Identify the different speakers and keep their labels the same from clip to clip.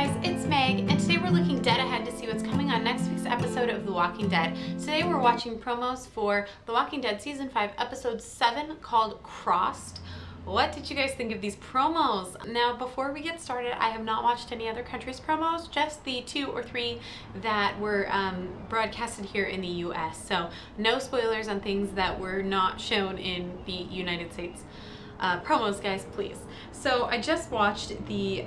Speaker 1: guys, it's Meg, and today we're looking dead ahead to see what's coming on next week's episode of The Walking Dead. Today we're watching promos for The Walking Dead Season 5, Episode 7, called Crossed. What did you guys think of these promos? Now, before we get started, I have not watched any other countries' promos, just the 2 or 3 that were broadcasted here in the US. So no spoilers on things that were not shown in the United States. Promos, guys, please. So I just watched the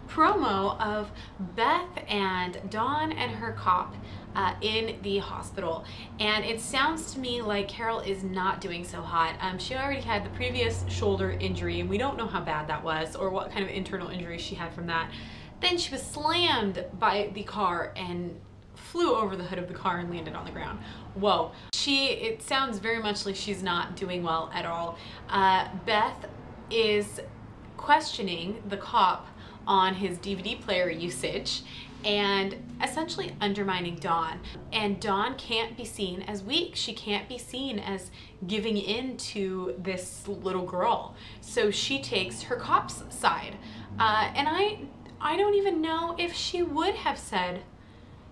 Speaker 1: promo of Beth and Dawn and her cop in the hospital, and it sounds to me like Carol is not doing so hot. She already had the previous shoulder injury, and we don't know how bad that was or what kind of internal injury she had from that. Then she was slammed by the car and flew over the hood of the car and landed on the ground. Whoa. It sounds very much like she's not doing well at all. Beth is questioning the cop on his DVD player usage and essentially undermining Dawn. And Dawn can't be seen as weak. She can't be seen as giving in to this little girl. So she takes her cop's side. And I don't even know if she would have said,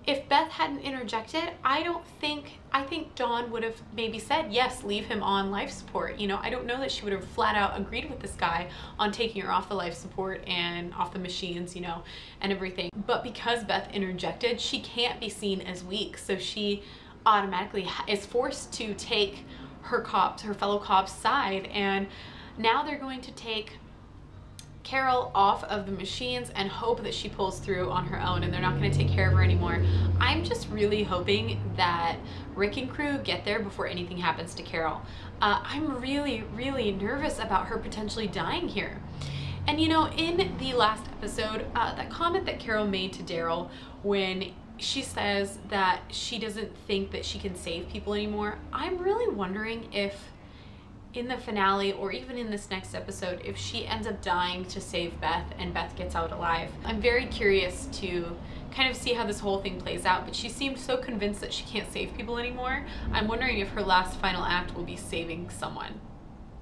Speaker 1: if Beth hadn't interjected, I think Dawn would have maybe said, yes, leave him on life support. You know, I don't know that she would have flat out agreed with this guy on taking her off the life support and off the machines, you know, and everything. But because Beth interjected, she can't be seen as weak. So she automatically is forced to take her fellow cop's side. And now they're going to take Carol off of the machines and hope that she pulls through on her own, and they're not going to take care of her anymore. I'm just really hoping that Rick and crew get there before anything happens to Carol. I'm really nervous about her potentially dying here. And you know, in the last episode, that comment that Carol made to Daryl when she says that she doesn't think that she can save people anymore, I'm really wondering if in the finale or even in this next episode, if she ends up dying to save Beth and Beth gets out alive. I'm very curious to kind of see how this whole thing plays out, but she seemed so convinced that she can't save people anymore. I'm wondering if her last final act will be saving someone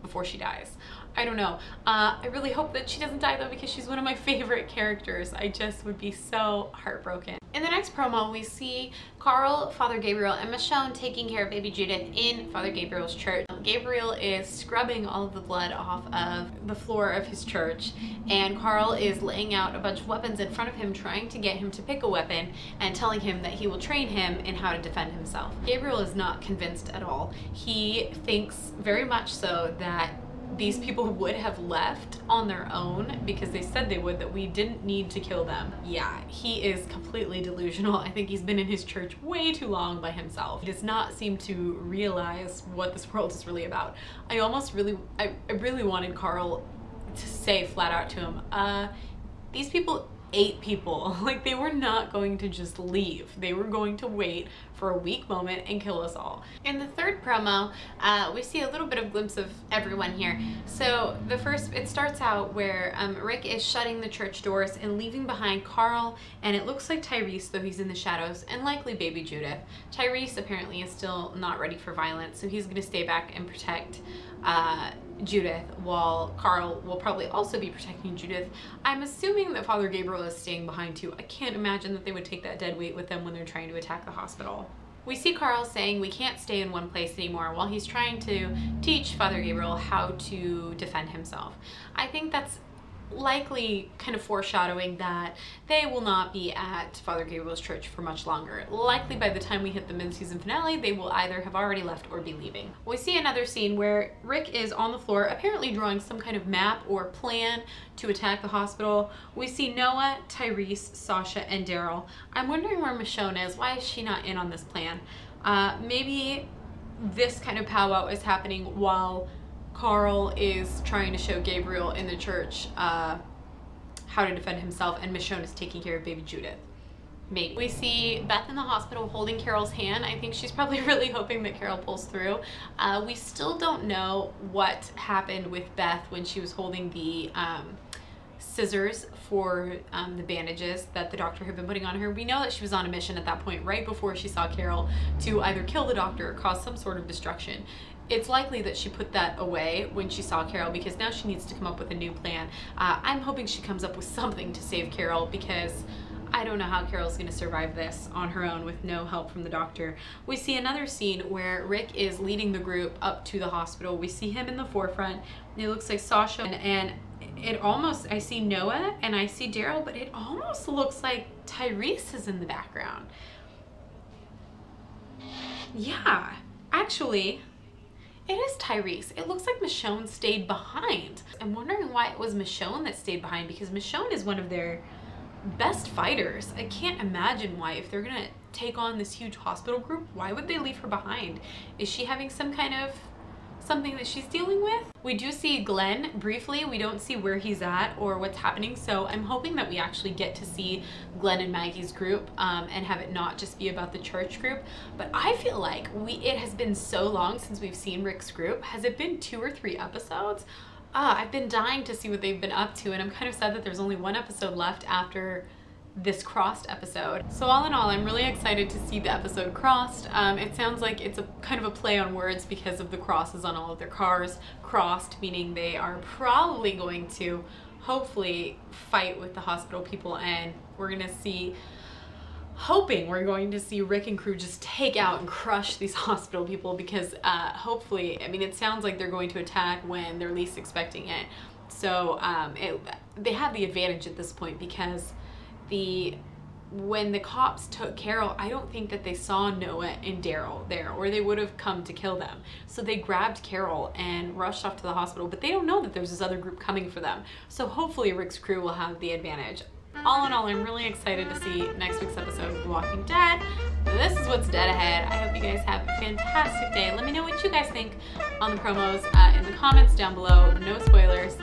Speaker 1: before she dies. I don't know. I really hope that she doesn't die though, because she's one of my favorite characters. I just would be so heartbroken. In the next promo, we see Carl, Father Gabriel, and Michonne taking care of baby Judith in Father Gabriel's church. Gabriel is scrubbing all of the blood off of the floor of his church, and Carl is laying out a bunch of weapons in front of him, trying to get him to pick a weapon and telling him that he will train him in how to defend himself. Gabriel is not convinced at all. He thinks very much so that these people would have left on their own because they said they would, that we didn't need to kill them. Yeah, he is completely delusional. I think he's been in his church way too long by himself. He does not seem to realize what this world is really about. I really wanted Carl to say flat out to him, these people ate people. Like, they were not going to just leave. They were going to wait for a weak moment and kill us all. In the third promo, we see a little bit of glimpse of everyone here. So it starts out where Rick is shutting the church doors and leaving behind Carl, and it looks like Tyrese, though he's in the shadows, and likely baby Judith. Tyrese apparently is still not ready for violence, so he's gonna stay back and protect Judith, while Carl will probably also be protecting Judith. I'm assuming that Father Gabriel is staying behind too. I can't imagine that they would take that dead weight with them when they're trying to attack the hospital. We see Carl saying we can't stay in one place anymore while he's trying to teach Father Gabriel how to defend himself. I think that's likely kind of foreshadowing that they will not be at Father Gabriel's church for much longer. Likely by the time we hit the mid-season finale, they will either have already left or be leaving. We see another scene where Rick is on the floor, apparently drawing some kind of map or plan to attack the hospital. We see Noah, Tyrese, Sasha, and Daryl. I'm wondering where Michonne is. Why is she not in on this plan? Maybe this kind of powwow is happening while Carl is trying to show Gabriel in the church how to defend himself, and Michonne is taking care of baby Judith. Maybe. We see Beth in the hospital holding Carol's hand. I think she's probably really hoping that Carol pulls through. We still don't know what happened with Beth when she was holding the scissors for the bandages that the doctor had been putting on her. We know that she was on a mission at that point, right before she saw Carol, to either kill the doctor or cause some sort of destruction. it's likely that she put that away when she saw Carol, because now she needs to come up with a new plan. I'm hoping she comes up with something to save Carol, because I don't know how Carol's gonna survive this on her own with no help from the doctor. We see another scene where Rick is leading the group up to the hospital. We see him in the forefront. It looks like Sasha, and it almost, I see Noah and I see Daryl, but it almost looks like Tyrese is in the background. Yeah, actually, it is Tyrese. It looks like Michonne stayed behind. I'm wondering why it was Michonne that stayed behind, because Michonne is one of their best fighters. I can't imagine why, if they're gonna take on this huge hospital group, why would they leave her behind? Is she having some kind of something that she's dealing with? We do see Glenn briefly. We don't see where he's at or what's happening, so I'm hoping that we actually get to see Glenn and Maggie's group and have it not just be about the church group. But I feel like it has been so long since we've seen Rick's group. Has it been 2 or 3 episodes? I've been dying to see what they've been up to, and I'm kind of sad that there's only 1 episode left after this Crossed episode. So all in all, I'm really excited to see the episode Crossed. It sounds like it's a kind of a play on words because of the crosses on all of their cars. Crossed meaning they are probably going to hopefully fight with the hospital people, and we're gonna see, hoping we're going to see Rick and crew just take out and crush these hospital people, because hopefully, I mean, it sounds like they're going to attack when they're least expecting it. So they have the advantage at this point, because when the cops took Carol, I don't think that they saw Noah and Daryl there, or they would have come to kill them. So they grabbed Carol and rushed off to the hospital, but they don't know that there's this other group coming for them. So hopefully Rick's crew will have the advantage. All in all, I'm really excited to see next week's episode of The Walking Dead. This is what's dead ahead. I hope you guys have a fantastic day. Let me know what you guys think on the promos in the comments down below. No spoilers.